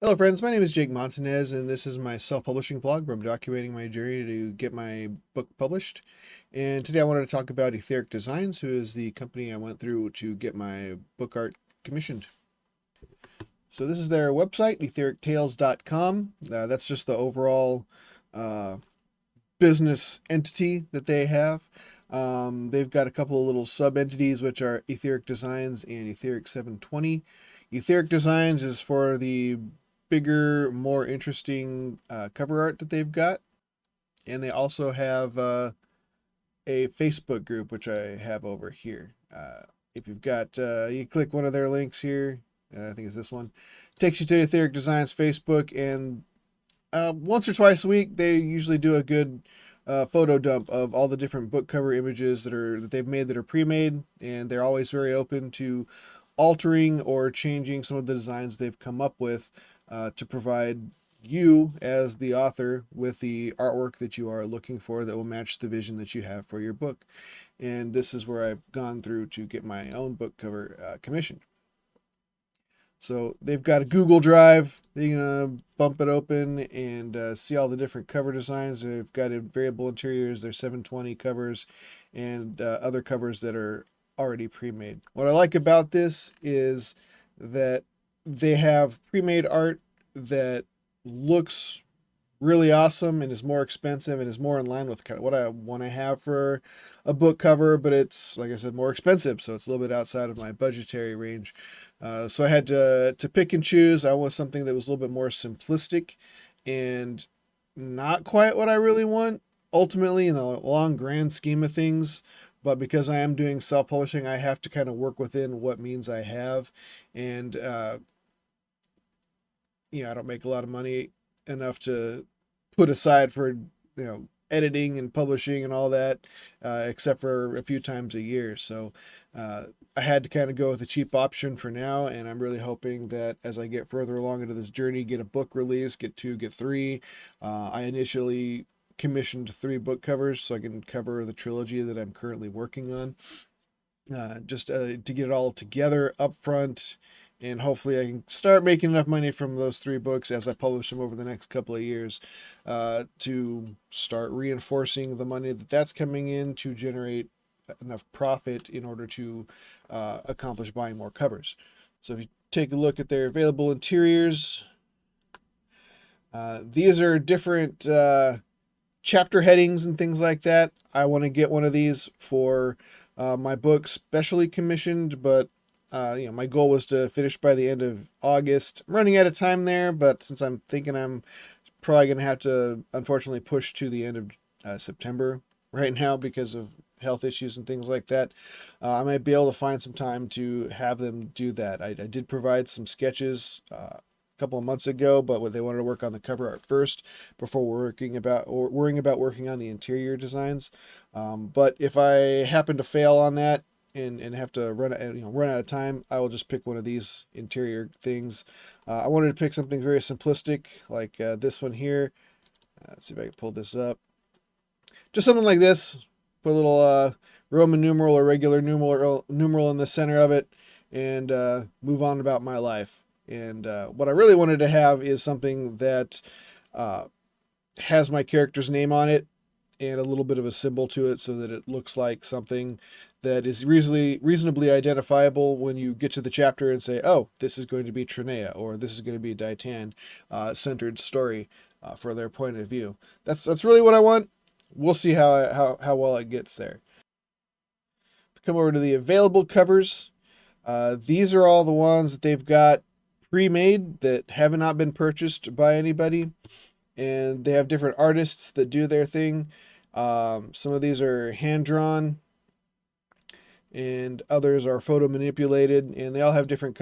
Hello friends, my name is Jake Montanez and this is my self-publishing blog where I'm documenting my journey to get my book published. And today I wanted to talk about Etheric Designs, who is the company I went through to get my book art commissioned. So this is their website, etherictales.com. That's just the overall uh, business entity that they have. They've got a couple of little sub-entities, which are Etheric Designs and Etheric 720. Etheric Designs is for the bigger, more interesting cover art that they've got. And they also have a Facebook group, which I have over here. If you've got, you click one of their links here, I think it's this one, takes you to Etheric Designs Facebook, and once or twice a week, they usually do a good photo dump of all the different book cover images that they've made that are pre-made, and they're always very open to altering or changing some of the designs they've come up with to provide you as the author with the artwork that you are looking for that will match the vision that you have for your book. And this is where I've gone through to get my own book cover commissioned. So they've got a Google Drive. You're going to bump it open and see all the different cover designs. They've got variable interiors, their 720 covers, and other covers that are already pre-made. What I like about this is that they have pre-made art that looks really awesome and is more expensive and is more in line with kind of what I want to have for a book cover, but it's, like I said, more expensive, so it's a little bit outside of my budgetary range. So I had to pick and choose. I want something that was a little bit more simplistic and not quite what I really want ultimately in the long grand scheme of things. But because I am doing self-publishing, I have to kind of work within what means I have. And, I don't make a lot of money enough to put aside for, editing and publishing and all that, except for a few times a year. So I had to kind of go with a cheap option for now, and I'm really hoping that as I get further along into this journey, get a book release, get two, get three. I initially commissioned 3 book covers so I can cover the trilogy that I'm currently working on, just to get it all together up front, and hopefully I can start making enough money from those 3 books as I publish them over the next couple of years, to start reinforcing the money that's coming in to generate enough profit in order to accomplish buying more covers. So if you take a look at their available interiors, these are different chapter headings and things like that. I want to get one of these for my book specially commissioned, but my goal was to finish by the end of August. I'm running out of time there, but since I'm thinking I'm probably going to have to unfortunately push to the end of September right now because of health issues and things like that, I might be able to find some time to have them do that. I did provide some sketches a couple of months ago, but they wanted to work on the cover art first before worrying about working on the interior designs. But if I happen to fail on that and have to run out of time, I will just pick one of these interior things. I wanted to pick something very simplistic like this one here. Let's see if I can pull this up. Just something like this. Put a little Roman numeral or regular numeral in the center of it, and move on about my life. And what I really wanted to have is something that has my character's name on it and a little bit of a symbol to it so that it looks like something that is reasonably identifiable when you get to the chapter and say, oh, this is going to be Trinea, or this is going to be a Ditan centered story for their point of view. That's really what I want. We'll see how well it gets there. Come over to the available covers. These are all the ones that they've got pre-made that have not been purchased by anybody, and they have different artists that do their thing. Some of these are hand drawn, and others are photo manipulated, and they all have different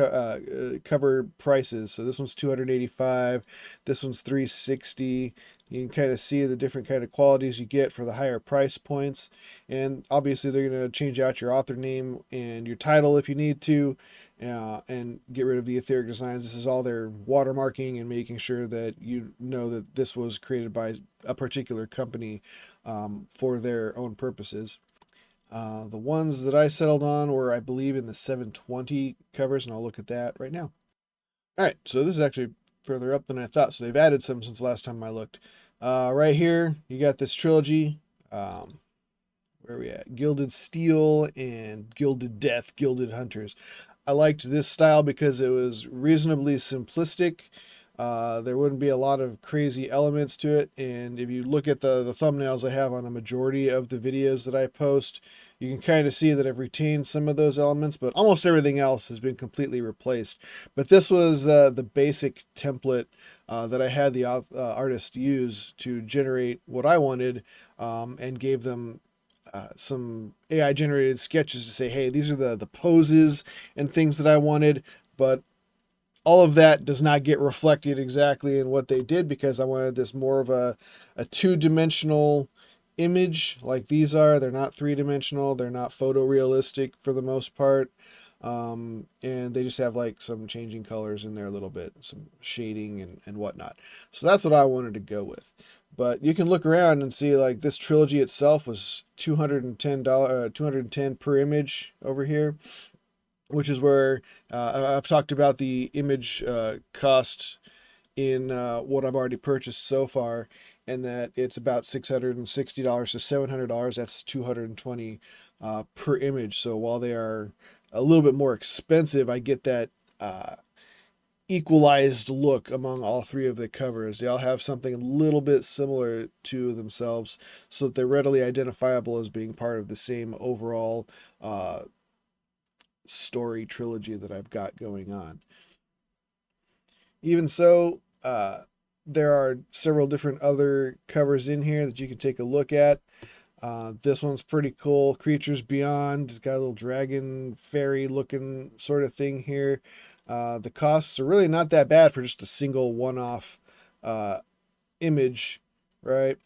cover prices. So this one's $285, this one's $360. You can kind of see the different kind of qualities you get for the higher price points, and obviously they're going to change out your author name and your title if you need to, and get rid of the Etheric Designs. This is all their watermarking and making sure that you know that this was created by a particular company for their own purposes. The ones that I settled on were, I believe, in the 720 covers, and I'll look at that right now. All right, so this is actually further up than I thought. So they've added some since last time I looked. Right here, you got this trilogy. Where are we at? Gilded Steel and Gilded Death, Gilded Hunters. I liked this style because it was reasonably simplistic. There wouldn't be a lot of crazy elements to it. And if you look at the thumbnails I have on a majority of the videos that I post, you can kind of see that I've retained some of those elements, but almost everything else has been completely replaced. But this was the basic template that I had the artist use to generate what I wanted, and gave them some AI generated sketches to say, hey, these are the poses and things that I wanted. But all of that does not get reflected exactly in what they did, because I wanted this more of a two-dimensional image like these are. They're not three-dimensional. They're not photorealistic for the most part. And they just have like some changing colors in there a little bit, some shading and whatnot. So that's what I wanted to go with. But you can look around and see like this trilogy itself was $210, 210 per image over here, which is where I've talked about the image cost in what I've already purchased so far, and that it's about $660 to $700. That's 220 per image. So while they are a little bit more expensive, I get that equalized look among all three of the covers. They all have something a little bit similar to themselves, so that they're readily identifiable as being part of the same overall story trilogy that I've got going on. Even so, there are several different other covers in here that you can take a look at. This one's pretty cool. Creatures Beyond. It's got a little dragon fairy looking sort of thing here. The costs are really not that bad for just a single one-off image, right?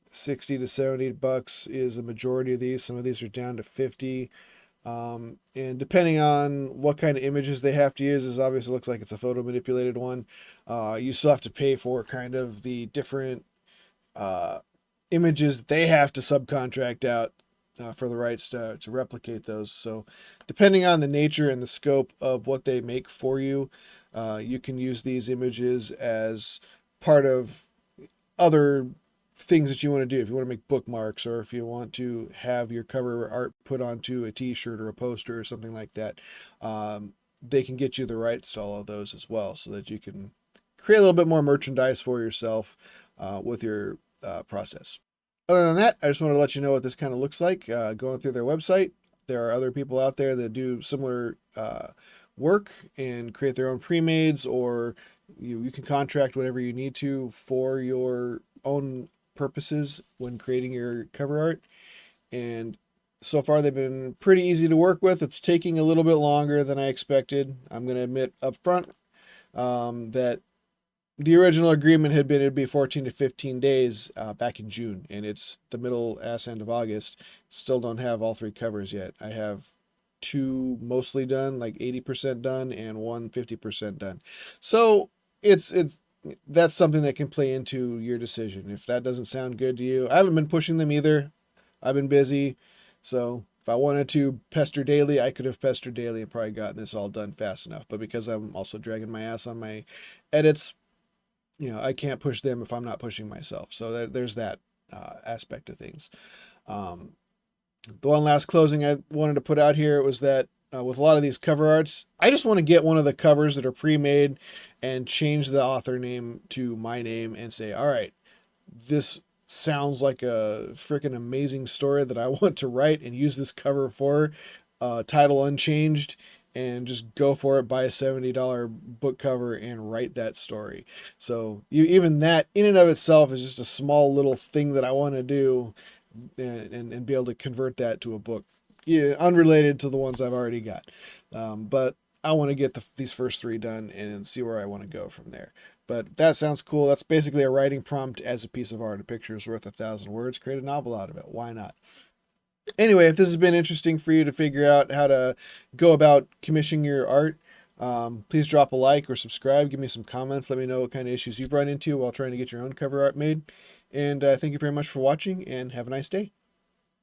60 to 70 bucks is a majority of these. Some of these are down to 50. And depending on what kind of images they have to use, this obviously looks like it's a photo manipulated one. You still have to pay for kind of the different images they have to subcontract out for the rights to replicate those. So depending on the nature and the scope of what they make for you, you can use these images as part of other things that you want to do. If you want to make bookmarks, or if you want to have your cover art put onto a t-shirt or a poster or something like that, they can get you the rights to all of those as well, so that you can create a little bit more merchandise for yourself with your process. Other than that, I just want to let you know what this kind of looks like going through their website. There are other people out there that do similar work and create their own premades, or you can contract whatever you need to for your own purposes when creating your cover art. And so far they've been pretty easy to work with. It's taking a little bit longer than I expected. I'm going to admit up front that the original agreement had been it'd be 14 to 15 days back in June, and it's the middle ass end of August. Still don't have all three covers yet. I have two mostly done, like 80% done, and one 50% done. So it's that's something that can play into your decision. If that doesn't sound good to you, I haven't been pushing them either. I've been busy. So if I wanted to pester daily, I could have pestered daily and probably gotten this all done fast enough. But because I'm also dragging my ass on my edits, I can't push them if I'm not pushing myself. So there's that aspect of things. The one last closing I wanted to put out here was that with a lot of these cover arts, I just want to get one of the covers that are pre-made and change the author name to my name and say, all right, this sounds like a freaking amazing story that I want to write, and use this cover for title unchanged, and just go for it, buy a $70 book cover and write that story. So even that in and of itself is just a small little thing that I want to do, and be able to convert that to a book, unrelated to the ones I've already got. But I want to get these first three done and see where I want to go from there. But that sounds cool. That's basically a writing prompt as a piece of art. A picture is worth 1,000 words. Create a novel out of it. Why not? Anyway, if this has been interesting for you to figure out how to go about commissioning your art, please drop a like or subscribe. Give me some comments. Let me know what kind of issues you've run into while trying to get your own cover art made. And thank you very much for watching, and have a nice day.